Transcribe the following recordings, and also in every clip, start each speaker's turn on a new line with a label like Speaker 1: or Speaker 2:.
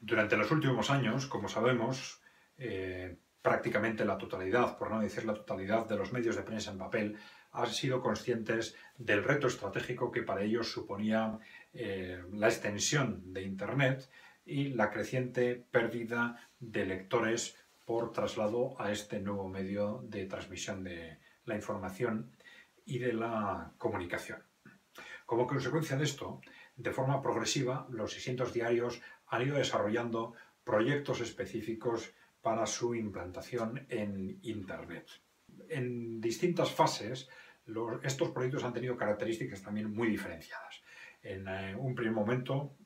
Speaker 1: Durante los últimos años, como sabemos, prácticamente la totalidad, por no decir la totalidad, de los medios de prensa en papel han sido conscientes del reto estratégico que para ellos suponía la extensión de Internet y la creciente pérdida de lectores por traslado a este nuevo medio de transmisión de la información y de la comunicación. Como consecuencia de esto, de forma progresiva, los distintos diarios han ido desarrollando proyectos específicos para su implantación en Internet. En distintas fases, estos proyectos han tenido características también muy diferenciadas. En un primer momento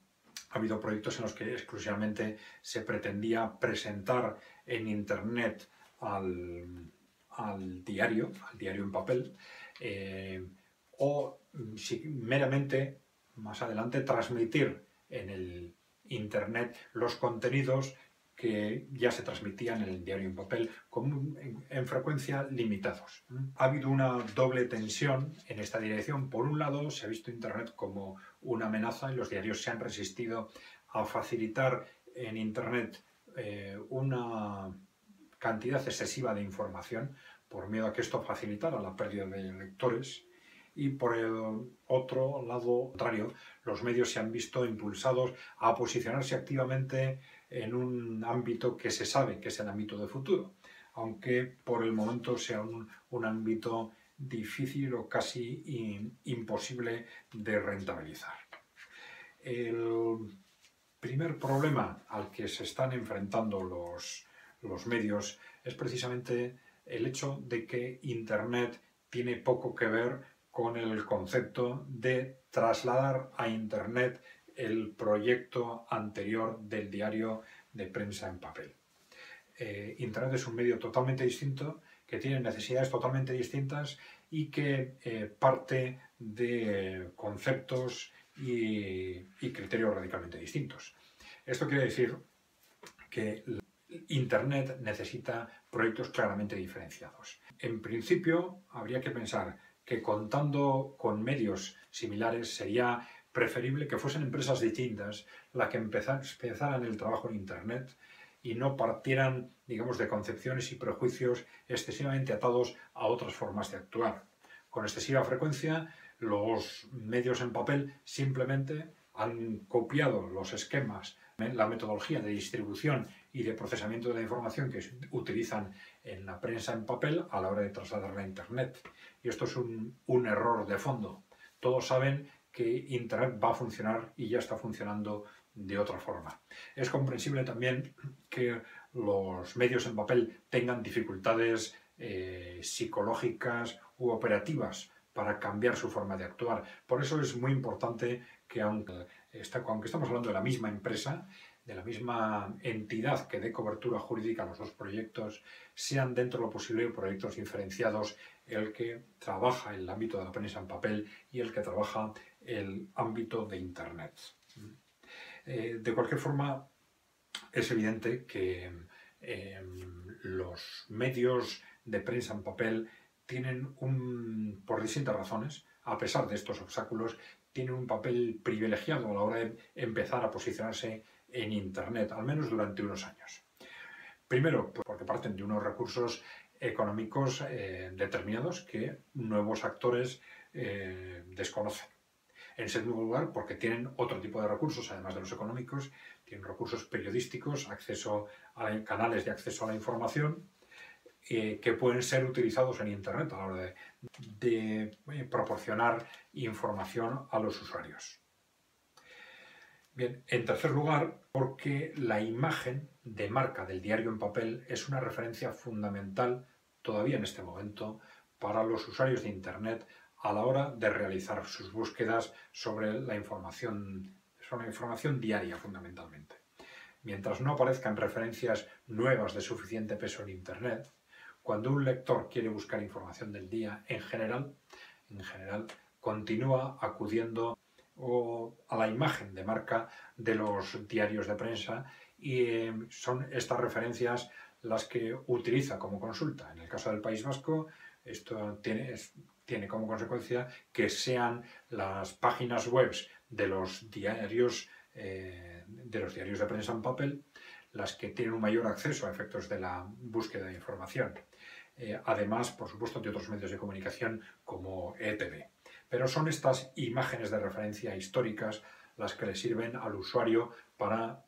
Speaker 1: ha habido proyectos en los que exclusivamente se pretendía presentar en Internet al diario en papel, o meramente más adelante transmitir en el Internet los contenidos que ya se transmitían en el diario en papel, en frecuencia limitados. Ha habido una doble tensión en esta dirección. Por un lado, se ha visto Internet como una amenaza y los diarios se han resistido a facilitar en Internet una cantidad excesiva de información por miedo a que esto facilitara la pérdida de lectores. Y por el otro lado contrario, los medios se han visto impulsados a posicionarse activamente en un ámbito que se sabe que es el ámbito de futuro, aunque por el momento sea un ámbito difícil o casi imposible de rentabilizar. El primer problema al que se están enfrentando los medios es precisamente el hecho de que Internet tiene poco que ver con el concepto de trasladar a Internet el proyecto anterior del diario de prensa en papel. Internet es un medio totalmente distinto, que tiene necesidades totalmente distintas y que parte de conceptos y criterios radicalmente distintos. Esto quiere decir que Internet necesita proyectos claramente diferenciados. En principio, habría que pensar que contando con medios similares sería preferible que fuesen empresas distintas las que empezaran el trabajo en Internet y no partieran, digamos, de concepciones y prejuicios excesivamente atados a otras formas de actuar. Con excesiva frecuencia, los medios en papel simplemente han copiado los esquemas, la metodología de distribución y de procesamiento de la información que utilizan en la prensa en papel a la hora de trasladarla a Internet. Y esto es un error de fondo. Todos saben que Internet va a funcionar y ya está funcionando de otra forma. Es comprensible también que los medios en papel tengan dificultades psicológicas u operativas para cambiar su forma de actuar. Por eso es muy importante que aunque estamos hablando de la misma empresa, de la misma entidad que dé cobertura jurídica a los dos proyectos, sean dentro de lo posible proyectos diferenciados, el que trabaja en el ámbito de la prensa en papel y el que trabaja el ámbito de Internet. De cualquier forma, es evidente que los medios de prensa en papel tienen por distintas razones, a pesar de estos obstáculos, tienen un papel privilegiado a la hora de empezar a posicionarse en Internet, al menos durante unos años. Primero, pues porque parten de unos recursos económicos determinados que nuevos actores desconocen. En segundo lugar, porque tienen otro tipo de recursos, además de los económicos, tienen recursos periodísticos, acceso a canales de acceso a la información, que pueden ser utilizados en Internet a la hora de proporcionar información a los usuarios. Bien, en tercer lugar, porque la imagen de marca del diario en papel es una referencia fundamental todavía en este momento para los usuarios de Internet a la hora de realizar sus búsquedas sobre la información diaria fundamentalmente. Mientras no aparezcan referencias nuevas de suficiente peso en Internet, cuando un lector quiere buscar información del día, en general continúa acudiendo a la imagen de marca de los diarios de prensa y son estas referencias las que utiliza como consulta. En el caso del País Vasco, esto tiene como consecuencia que sean las páginas web de los diarios de los diarios de prensa en papel, las que tienen un mayor acceso a efectos de la búsqueda de información. Además, por supuesto, de otros medios de comunicación como ETV. Pero son estas imágenes de referencia históricas las que le sirven al usuario para,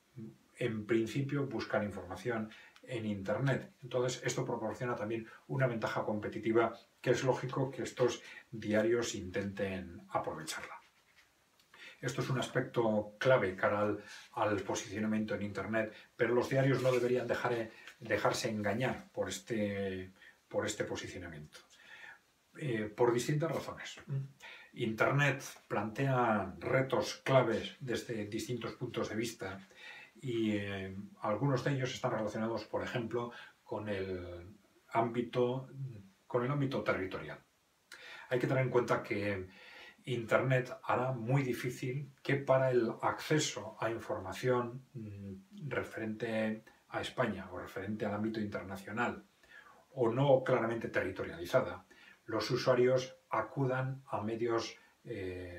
Speaker 1: en principio, buscar información en Internet. Entonces, esto proporciona también una ventaja competitiva que es lógico que estos diarios intenten aprovecharla. Esto es un aspecto clave cara al posicionamiento en Internet, pero los diarios no deberían dejarse engañar por este posicionamiento. Por distintas razones. Internet plantea retos claves desde distintos puntos de vista y algunos de ellos están relacionados, por ejemplo, con el ámbito territorial. Hay que tener en cuenta que Internet hará muy difícil que para el acceso a información referente a España o referente al ámbito internacional o no claramente territorializada, los usuarios acudan a medios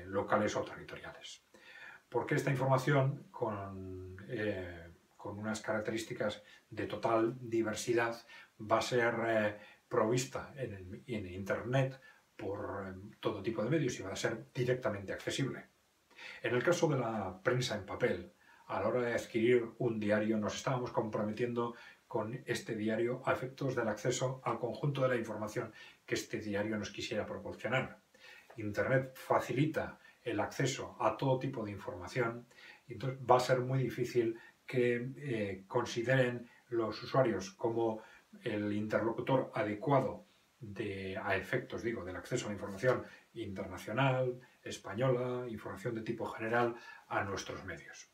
Speaker 1: locales o territoriales. Porque esta información, con unas características de total diversidad, va a ser provista en Internet por todo tipo de medios y va a ser directamente accesible. En el caso de la prensa en papel, a la hora de adquirir un diario nos estábamos comprometiendo con este diario a efectos del acceso al conjunto de la información que este diario nos quisiera proporcionar. Internet facilita el acceso a todo tipo de información y entonces va a ser muy difícil que consideren los usuarios como el interlocutor adecuado a efectos, del acceso a la información internacional, española, información de tipo general a nuestros medios.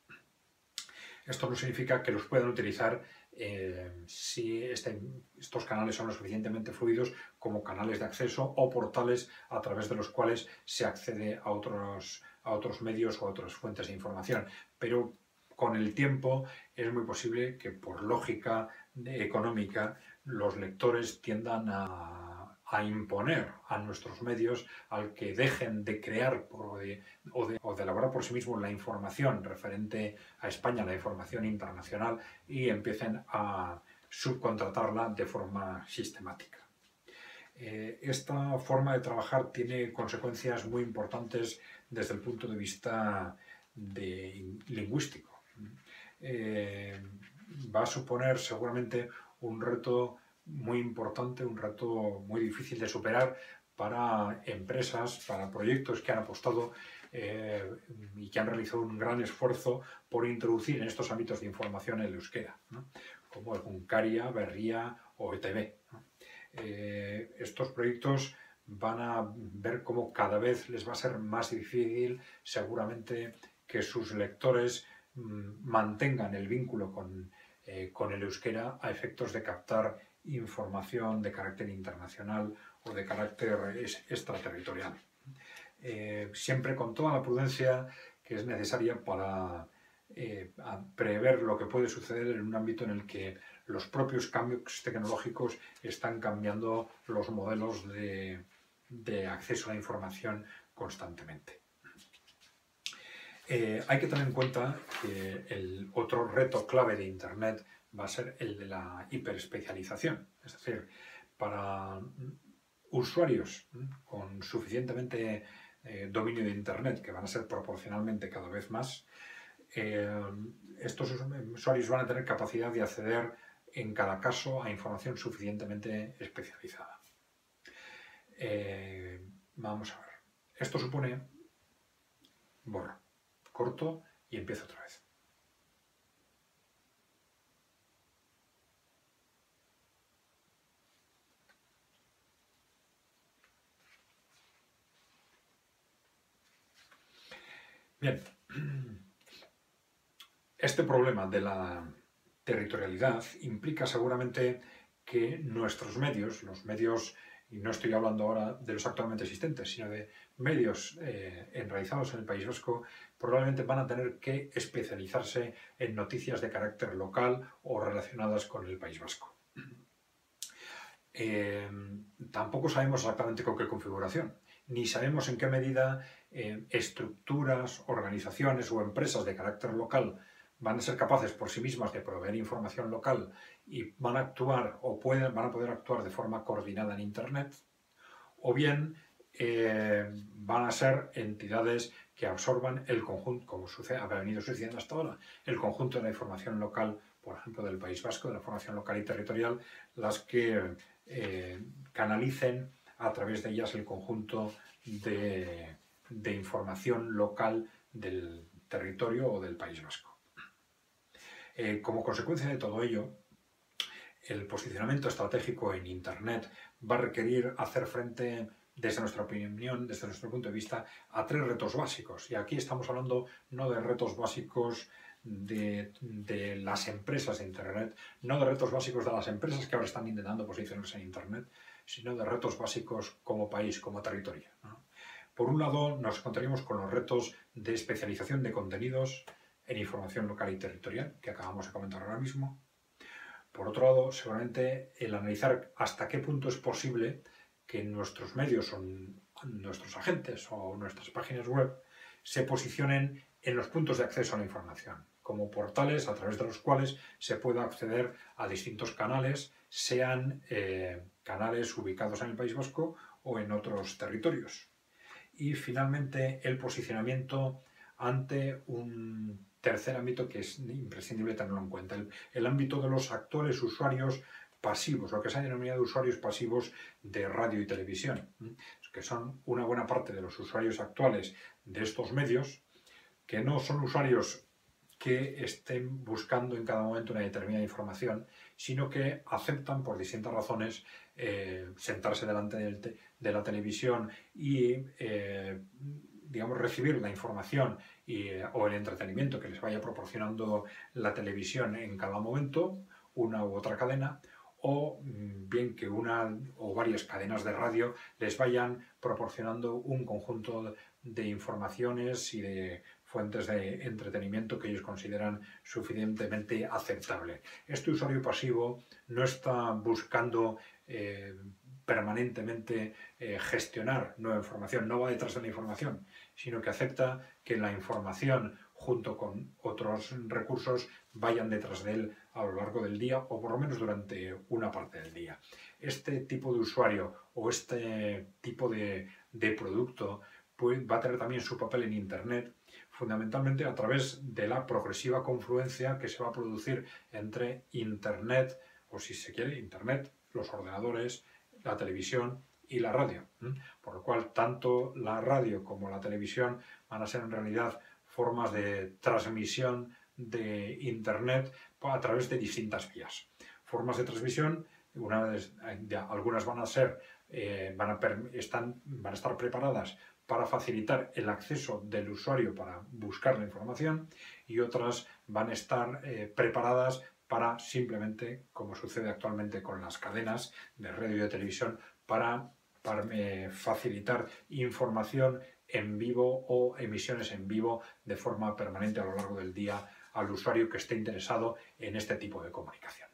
Speaker 1: Esto no significa que los puedan utilizar si estos canales son lo suficientemente fluidos como canales de acceso o portales a través de los cuales se accede a otros medios o a otras fuentes de información. Pero con el tiempo es muy posible que por lógica económica los lectores tiendan a imponer a nuestros medios al que dejen de crear o de elaborar por sí mismos la información referente a España, la información internacional, y empiecen a subcontratarla de forma sistemática. Esta forma de trabajar tiene consecuencias muy importantes desde el punto de vista lingüístico. Va a suponer seguramente un reto muy importante, un reto muy difícil de superar para empresas, para proyectos que han apostado y que han realizado un gran esfuerzo por introducir en estos ámbitos de información el euskera, ¿no? Como Egunkaria, Berria o ETV, ¿no? Estos proyectos van a ver cómo cada vez les va a ser más difícil seguramente que sus lectores mantengan el vínculo con el euskera a efectos de captar información de carácter internacional o de carácter extraterritorial. Siempre con toda la prudencia que es necesaria para prever lo que puede suceder en un ámbito en el que los propios cambios tecnológicos están cambiando los modelos de acceso a la información constantemente. Hay que tener en cuenta que el otro reto clave de Internet va a ser el de la hiperespecialización. Es decir, para usuarios con suficientemente dominio de Internet, que van a ser proporcionalmente cada vez más, estos usuarios van a tener capacidad de acceder en cada caso a información suficientemente especializada. Vamos a ver. Esto supone... Borro. Corto y empiezo otra vez. Bien, este problema de la territorialidad implica seguramente que nuestros medios, los medios, y no estoy hablando ahora de los actualmente existentes, sino de medios enraizados en el País Vasco, probablemente van a tener que especializarse en noticias de carácter local o relacionadas con el País Vasco. Tampoco sabemos exactamente con qué configuración, ni sabemos en qué medida estructuras, organizaciones o empresas de carácter local van a ser capaces por sí mismas de proveer información local y van a actuar o van a poder actuar de forma coordinada en Internet, o bien van a ser entidades que absorban el conjunto, como ha venido sucediendo hasta ahora, el conjunto de la información local, por ejemplo, del País Vasco, de la información local y territorial, las que canalicen a través de ellas el conjunto de información local del territorio o del País Vasco. Como consecuencia de todo ello, el posicionamiento estratégico en Internet va a requerir hacer frente, desde nuestra opinión, desde nuestro punto de vista, a 3 retos básicos. Y aquí estamos hablando no de retos básicos de las empresas de Internet, no de retos básicos de las empresas que ahora están intentando posicionarse en Internet, sino de retos básicos como país, como territorio, ¿no? Por un lado, nos encontraríamos con los retos de especialización de contenidos en información local y territorial, que acabamos de comentar ahora mismo. Por otro lado, seguramente el analizar hasta qué punto es posible que nuestros medios o nuestros agentes o nuestras páginas web se posicionen en los puntos de acceso a la información, como portales a través de los cuales se pueda acceder a distintos canales, sean canales ubicados en el País Vasco o en otros territorios. Y finalmente el posicionamiento ante un tercer ámbito que es imprescindible tenerlo en cuenta, el ámbito de los actuales usuarios pasivos, lo que se ha denominado usuarios pasivos de radio y televisión, que son una buena parte de los usuarios actuales de estos medios, que no son usuarios que estén buscando en cada momento una determinada información, sino que aceptan por distintas razones sentarse delante de la televisión y digamos, recibir la información o el entretenimiento que les vaya proporcionando la televisión en cada momento, una u otra cadena, o bien que una o varias cadenas de radio les vayan proporcionando un conjunto de informaciones y de fuentes de entretenimiento que ellos consideran suficientemente aceptable. Este usuario pasivo no está buscando permanentemente gestionar nueva información, no va detrás de la información, sino que acepta que la información junto con otros recursos vayan detrás de él a lo largo del día o por lo menos durante una parte del día. Este tipo de usuario o este tipo de producto va a tener también su papel en Internet, fundamentalmente a través de la progresiva confluencia que se va a producir entre Internet, o si se quiere, Internet, los ordenadores, la televisión y la radio. Por lo cual, tanto la radio como la televisión van a ser en realidad formas de transmisión de Internet a través de distintas vías. Formas de transmisión, algunas van a ser, van a estar preparadas para facilitar el acceso del usuario para buscar la información, y otras van a estar preparadas para simplemente, como sucede actualmente con las cadenas de radio y de televisión, para facilitar información en vivo o emisiones en vivo de forma permanente a lo largo del día al usuario que esté interesado en este tipo de comunicación.